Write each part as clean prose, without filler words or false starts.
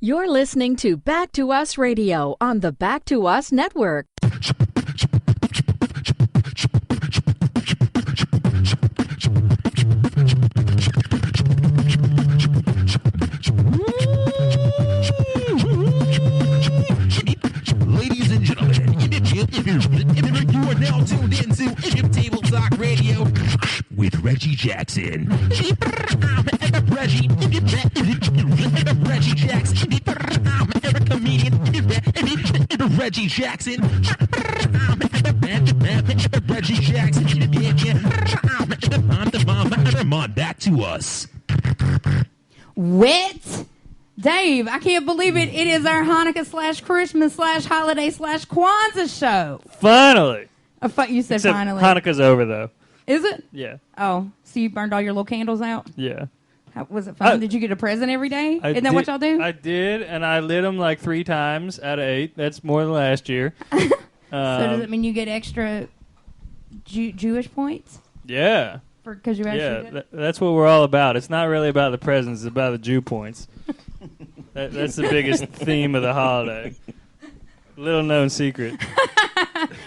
You're listening to Back to Us Radio on the Back to Us Network. Ladies and gentlemen, you are now tuned into Table Talk Radio with Reggie Jackson. Reggie Jackson, comedian Reggie Jackson. Reggie Jackson, back to us. Wet. Dave, I can't believe it. It is our Hanukkah / Christmas / holiday / Kwanzaa show. Finally. You said Except finally. Hanukkah's over, though. Is it? Yeah. Oh, so you burned all your little candles out? Yeah. Was it fun? Did you get a present every day? Isn't that what y'all do? I did, and I lit them like 3 times out of 8. That's more than last year. So does it mean you get extra Jewish points? Yeah. Because you actually did it? That's what we're all about. It's not really about the presents. It's about the Jew points. That's the biggest theme of the holiday. Little known secret.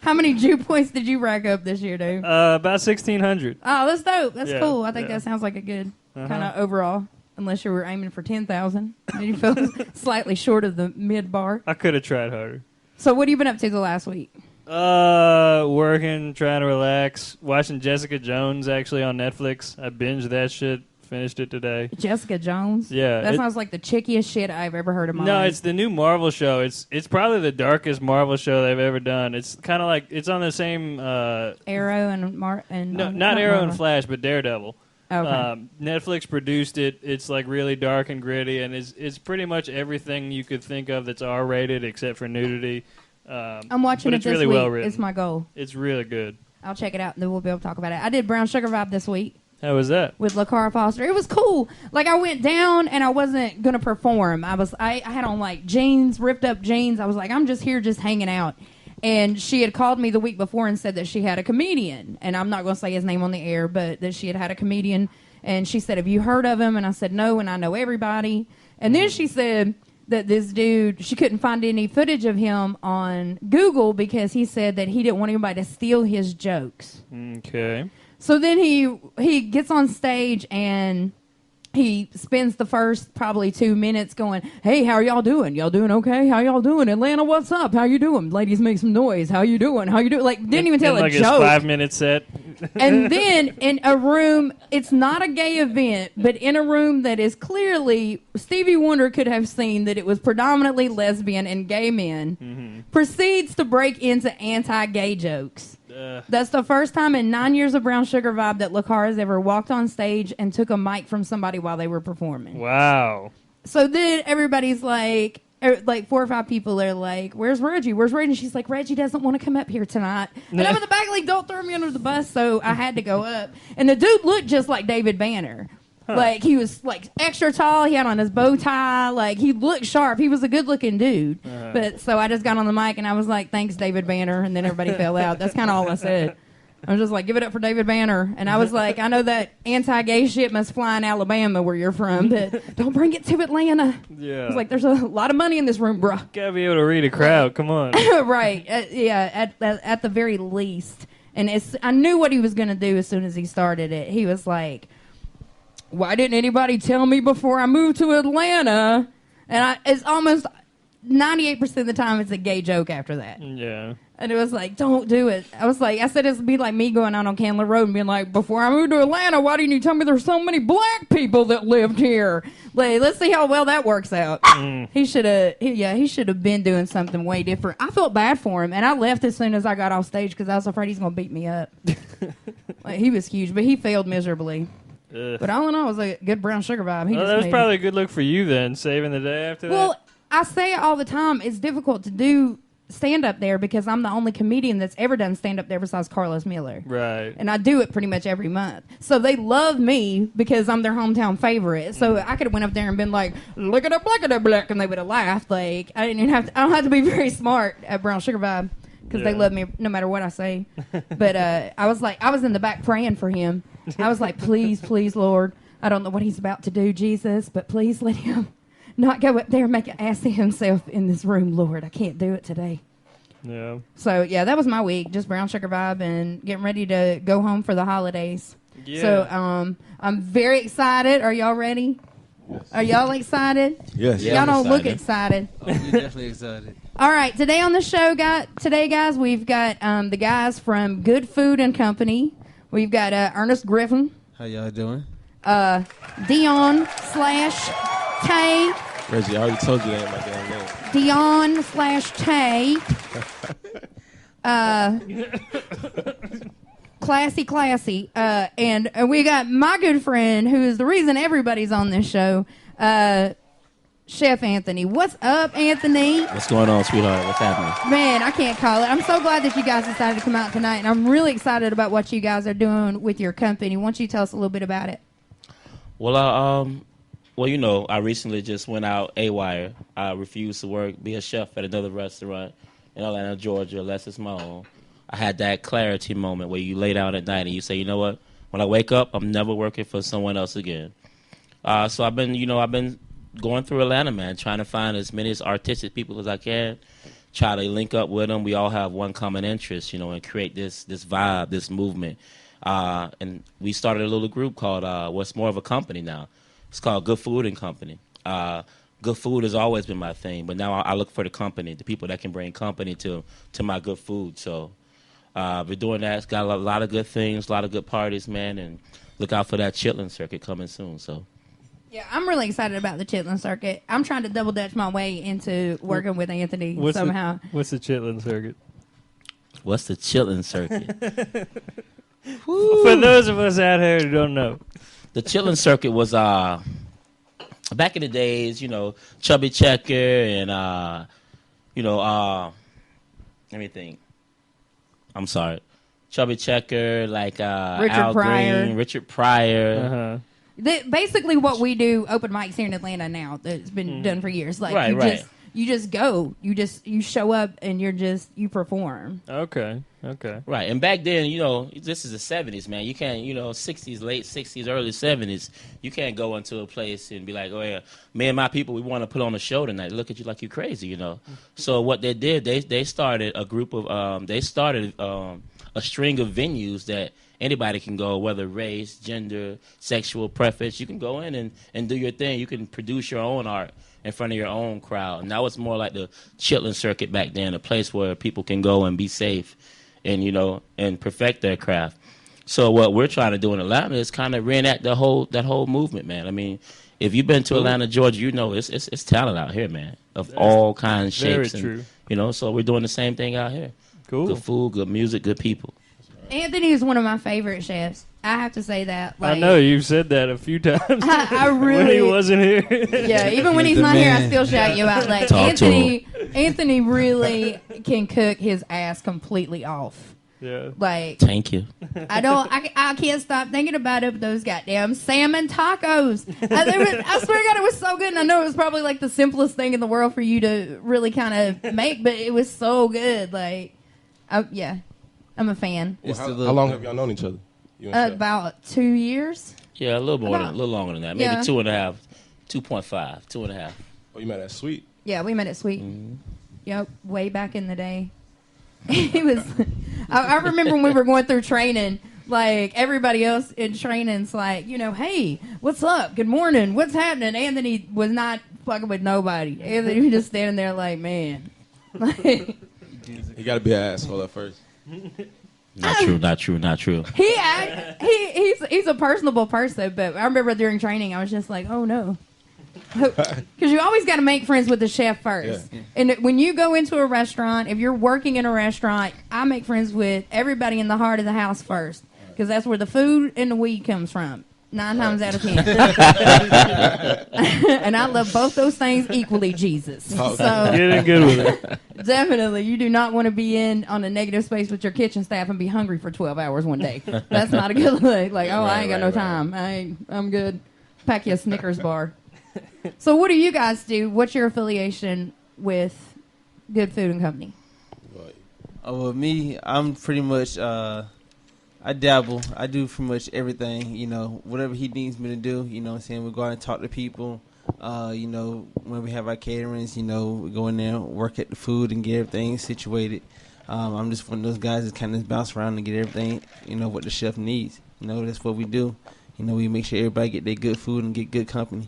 How many Jew points did you rack up this year, Dave? About 1,600. Oh, that's dope. That's Yeah, cool. I think yeah. that sounds like a good kind of overall. Unless you were aiming for 10,000. Then you fell slightly short of the mid bar. I could have tried harder. So what have you been up to the last week? Working, trying to relax, watching Jessica Jones actually on Netflix. I binged that shit, finished it today. Jessica Jones? Yeah. That sounds like the chickiest shit I've ever heard in my life. No, it's the new Marvel show. It's probably the darkest Marvel show they've ever done. It's kind of like, it's on the same... Arrow and... no, not Arrow and Flash, but Daredevil. Okay. Netflix produced it. It's like really dark and gritty, and it's pretty much everything you could think of that's R-rated except for nudity. I'm watching but it it's this really week. well written. It's my goal. It's really good. I'll check it out, and then we'll be able to talk about it. I did Brown Sugar Vibe this week How was that? with LaCara Foster. It was cool. Like, I went down, and I wasn't going to perform. I had on, like, jeans, ripped up jeans. I was like, I'm just here just hanging out. And she had called me the week before and said that she had a comedian. And I'm not going to say his name on the air, but that she had a comedian. And she said, have you heard of him? And I said, no, and I know everybody. And then she said that this dude, she couldn't find any footage of him on Google because he said that he didn't want anybody to steal his jokes. Okay. So then he gets on stage and he spends the first probably 2 minutes going, hey, how are y'all doing? Y'all doing okay? How y'all doing? Atlanta, what's up? How you doing? Ladies, make some noise. How you doing? How you doing? Like, didn't even tell a like joke. His 5-minute set. And then in a room, it's not a gay event, but in a room that is clearly, Stevie Wonder could have seen that it was predominantly lesbian and gay men, proceeds to break into anti-gay jokes. That's the first time in 9 years of Brown Sugar Vibe that LaCara has ever walked on stage and took a mic from somebody while they were performing. Wow. So then everybody's like 4 or 5 people are like, where's Reggie? Where's Reggie? And she's like, Reggie doesn't want to come up here tonight. And I'm in the back like, don't throw me under the bus. So I had to go up. And the dude looked just like David Banner. Huh. Like, he was, like, extra tall. He had on his bow tie. Like, he looked sharp. He was a good-looking dude. But so I just got on the mic, and I was like, thanks, David Banner. And then everybody fell out. That's kind of all I said. I was just like, give it up for David Banner. And I was like, I know that anti-gay shit must fly in Alabama where you're from, but don't bring it to Atlanta. Yeah. I was like, there's a lot of money in this room, bro. Gotta be able to read a crowd. Come on. Right. At the very least. And I knew what he was going to do as soon as he started it. He was like, why didn't anybody tell me before I moved to Atlanta? And it's almost 98% of the time it's a gay joke after that. Yeah. And it was like, don't do it. I said it would be like me going out on Candler Road and being like, before I moved to Atlanta, why didn't you tell me there's so many black people that lived here? Like, let's see how well that works out. He should have been doing something way different. I felt bad for him, and I left as soon as I got off stage because I was afraid he's going to beat me up. Like, he was huge, but he failed miserably. But all in all, it was a good Brown Sugar Vibe. That was probably a good look for you then, saving the day after that. Well, I say it all the time. It's difficult to do stand-up there because I'm the only comedian that's ever done stand-up there besides Carlos Miller. Right. And I do it pretty much every month. So they love me because I'm their hometown favorite. So I could have went up there and been like, look at that black, and they would have laughed. Like, I don't have to be very smart at Brown Sugar Vibe because they love me no matter what I say. But I was in the back praying for him. I was like, please, please, Lord. I don't know what he's about to do, Jesus, but please let him not go up there and make an ass of himself in this room. Lord, I can't do it today. Yeah. So, yeah, that was my week. Just brown sugar vibe and getting ready to go home for the holidays. Yeah. So, I'm very excited. Are y'all ready? Yes. Are y'all excited? Yes. Y'all don't look excited. Oh, we're definitely excited. All right, today on the show, guys, we've got the guys from Good Food and Company. We've got Ernest Griffin. How y'all doing? Dion / Tay. Reggie, I already told you that ain't my damn name. Dion / Tay. Classy. And we got my good friend, who is the reason everybody's on this show, Chef Anthony. What's up, Anthony? What's going on, sweetheart? What's happening? Man, I can't call it. I'm so glad that you guys decided to come out tonight, and I'm really excited about what you guys are doing with your company. Why don't you tell us a little bit about it? Well, I recently just went out AWire. I refused to be a chef at another restaurant in Atlanta, Georgia, unless it's my own. I had that clarity moment where you lay down at night and you say, you know what? When I wake up, I'm never working for someone else again. So I've been going through Atlanta, man, trying to find as many artistic people as I can, try to link up with them. We all have one common interest, and create this vibe, this movement. And we started a little group called what's more of a company now. It's called Good Food and Company. Good food has always been my thing, but now I look for the company, the people that can bring company to my good food. So we're doing that. It's got a lot of good things, a lot of good parties, man, and look out for that chitlin circuit coming soon. So. Yeah, I'm really excited about the chitlin circuit. I'm trying to double dutch my way into working with Anthony somehow. What's the chitlin circuit? What's the chitlin circuit? For those of us out here who don't know. The chitlin circuit was back in the days, Chubby Checker and let me think. I'm sorry. Chubby Checker, like Al Green, Richard Pryor. Uh-huh. Basically what we do open mics here in Atlanta now that's been done for years. Like you just go, you show up and you perform. Okay. Right. And back then, this is the 70s, man. You can't, 60s, late 60s, early 70s, you can't go into a place and be like, oh yeah, me and my people, we want to put on a show tonight. Look at you like you're crazy, So what they did, they started a group of a string of venues that anybody can go, whether race, gender, sexual preference. You can go in and do your thing. You can produce your own art in front of your own crowd. And that was more like the chitlin circuit back then, a place where people can go and be safe and, and perfect their craft. So what we're trying to do in Atlanta is kind of reenact that whole movement, man. I mean, if you've been to Atlanta, Georgia, it's talent out here, man, of all kinds, shapes. Very true. So we're doing the same thing out here. Cool. Good food, good music, good people. Anthony is one of my favorite chefs. I have to say that. I know you've said that a few times. I really, when he wasn't here. Yeah, even when he's not here, I still shout you out. Like Anthony really can cook his ass completely off. Yeah. Like, thank you. I can't stop thinking about it. Those goddamn salmon tacos. I swear to God, it was so good. And I know it was probably like the simplest thing in the world for you to really kind of make, but it was so good. Like, I'm a fan. Well, how long have y'all known each other? About 2 years. Yeah, a little longer than that. Maybe 2.5, 2.5, 2.5. Oh, you met at Sweet? Yeah, we met at Sweet. Mm-hmm. Yep, way back in the day. It was. I remember when we were going through training. Like everybody else in training's like, hey, what's up? Good morning. What's happening? Anthony was not fucking with nobody. Anthony was just standing there like, man. You got to be an asshole at first. Not true. He's a personable person, but I remember during training I was just like, oh no, because you always got to make friends with the chef first. Yeah. And when you go into a restaurant, if you're working in a restaurant, I make friends with everybody in the heart of the house first, because that's where the food and the weed comes from. 9 times out of 10. And I love both those things equally, Jesus. So getting good with it. Definitely, you do not want to be on a negative space with your kitchen staff and be hungry for 12 hours one day. That's not a good look. Like, I ain't got no time. I'm good. Pack you a Snickers bar. So what do you guys do? What's your affiliation with Good Food and Company? Well, me, I'm pretty much... I dabble. I do pretty much everything, whatever he needs me to do, what I'm saying? We go out and talk to people, When we have our caterings, we go in there, work at the food, and get everything situated. I'm just one of those guys that kind of bounce around and get everything, what the chef needs. That's what we do. We make sure everybody get their good food and get good company.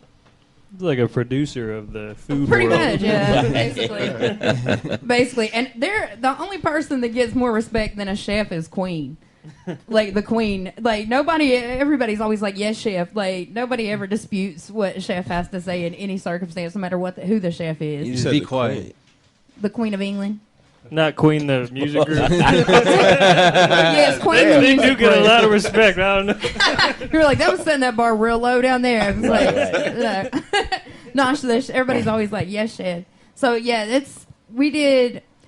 Like a producer of the food Pretty world. much, yeah, basically. Basically. And the only person that gets more respect than a chef is Queen. Like the Queen. Like everybody's always like, yes, chef. Like nobody ever disputes what a chef has to say in any circumstance, no matter who the chef is. You just be quiet. The Queen of England. Not Queen, the music group. Yes, Queen the They music do get a group. lot of respect. I don't know. You're like, that was setting that bar real low down there. It was like, no, everybody's always like, yes, chef. So yeah,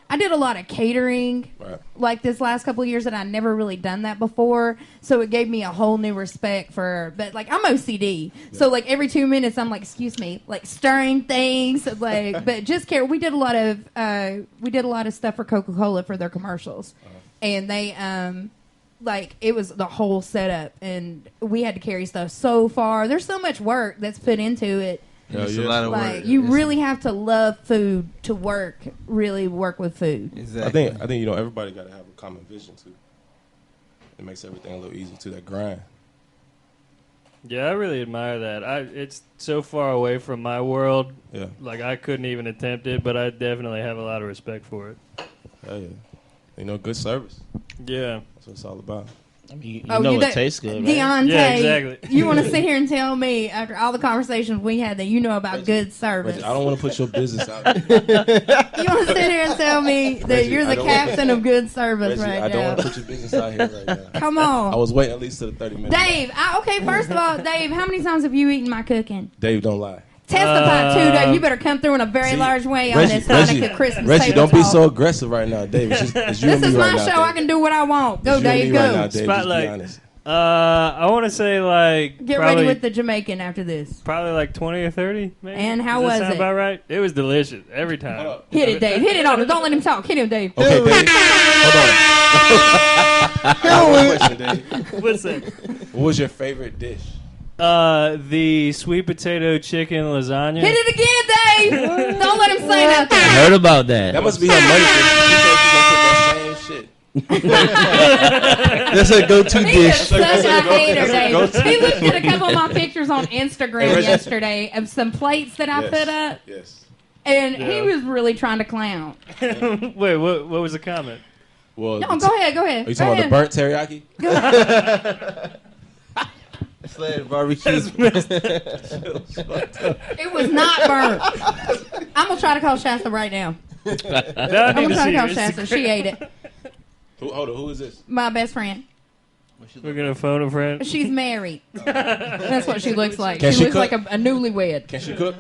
I did a lot of catering like this last couple of years that I never really done that before. So it gave me a whole new respect but like I'm OCD. So like every 2 minutes I'm like, excuse me, like stirring things, like, but just care. We did a lot of stuff for Coca-Cola for their commercials. And they, like it was the whole setup and we had to carry stuff so far. There's so much work that's put into it. It's a lot of Like work. you really have to love food to really work with food. Exactly. I think everybody got to have a common vision too. It makes everything a little easier to that grind. Yeah, I really admire that. It's so far away from my world. Yeah. Like I couldn't even attempt it, but I definitely have a lot of respect for it. Hell yeah. Good service. Yeah. That's what it's all about. I mean, it tastes good, right? Deontay, Yeah, exactly. You want to sit here and tell me after all the conversations we had that you know about Reggie, good service? Reggie, I don't want to put your business out there. You want to sit here and tell me that Reggie, you're I the don't captain of good service Reggie, right I don't now? want to put your business out here right now. Come I on. was waiting at least to the 30 minutes. Dave, okay, first of all, Dave, how many times have you eaten my cooking? Dave, don't lie. Testify too, Dave. You better come through in a very See, large way on Reggie, this Hanukkah Christmas Reggie, table don't be talk. so aggressive right now, Dave. It's you This and me is right my now, show. Dave. I can do what I want. Go, It's you and Dave, me go. right now, Dave. Just Spotlight. be honest. I want to say like Get probably, ready with the Jamaican after this. probably like 20 or 30 maybe. And how Does that was sound it? about right? It was delicious every time. Hit it, Dave. Hit it on it. Don't let him talk. Hit him, Dave. Okay, Dave. Hold on. I have a question, Dave. What's that? What was your favorite dish? The sweet potato chicken lasagna. Hit it again, Dave. Don't let him say nothing. I heard about that. That must be her money dish. She said she's gonna put that same shit. That's a go-to He dish. is such a hater, Dave. go-to He looked at a couple of my pictures on Instagram Reggie. yesterday of some plates that I Yes. put up, Yes. and Yeah. he was really trying to clown. Wait, what was the comment? Well, No, go ahead. Go ahead. Are you Go talking about the ahead. burnt teriyaki? Go ahead. Sled barbecue. It was not burnt. I'm gonna try to call Shasta right now. I I'm need gonna to try to see call this. Shasta. She ate it. Hold on, who is this? My best friend. We're gonna phone a friend. She's married. That's what she looks like. Can She she looks cook? like a newlywed. Can she cook?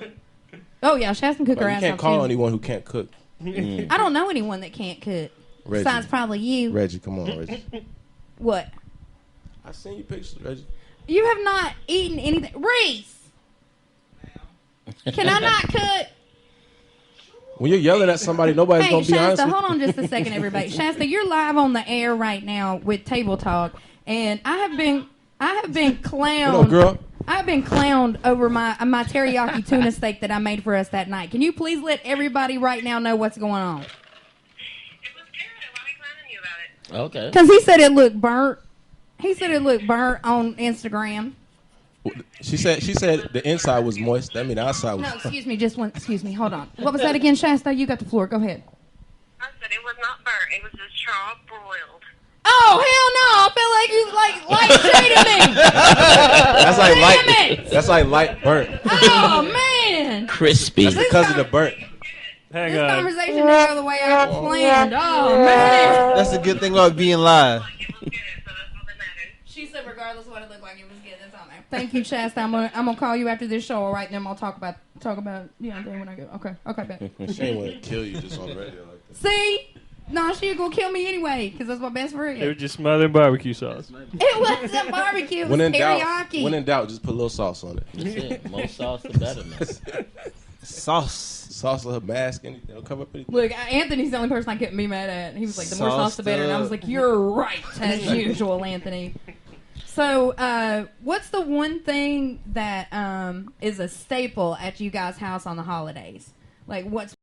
Oh yeah, Shasta can cook her You ass can't off call too. anyone who can't cook. I don't know anyone that can't cook. Reggie. Besides probably you. Reggie, come on, Reggie. What? I seen you pictures, Reggie. You have not eaten anything. Reese! Can I not cook? When you're yelling at somebody, nobody's Hey, gonna be honest Shasta, with hold on just a second, everybody. Shasta, you're live on the air right now with Table Talk, and I have been clowned. What up, girl? I've been clowned over my teriyaki tuna steak that I made for us that night. Can you please let everybody right now know what's going on? It was good. Why are we clowning you about it? Okay. Because he said it looked burnt. He said it looked burnt on Instagram. She said the inside was moist. That mean the outside was. No, excuse me, excuse me, hold on. What was that again, Shasta? You got the floor. Go ahead. I said it was not burnt. It was just raw broiled. Oh, hell no. I feel like you light shading me. That's like Damn light. it. That's like light burnt. Oh, man. Crispy. That's because of the burnt. Hang This on. conversation didn't go the way I planned. Oh, man. That's the good thing about being live. Like it was good, so that's all that matters. She said regardless of what it looked like, it was good. That's on there. Thank you, Shasta. I'm gonna call you after this show, all right? And then I'll talk about when I go. Okay, bet. She ain't want to kill you just on the radio like that. See? No, she was gonna kill me anyway, because that's my best friend. They were just smothered in barbecue sauce. It wasn't barbecue. It was When in teriyaki. doubt, just put a little sauce on it. That's it. More sauce, the better, man. Sauce. Sauce on her mask, anything. It'll cover up anything. Look, Anthony's the only person I couldn't be mad at. He was like, the more Sauce sauce, the better. And I was like, you're right, as usual, Anthony. So, what's the one thing that is a staple at you guys' house on the holidays? Like, what's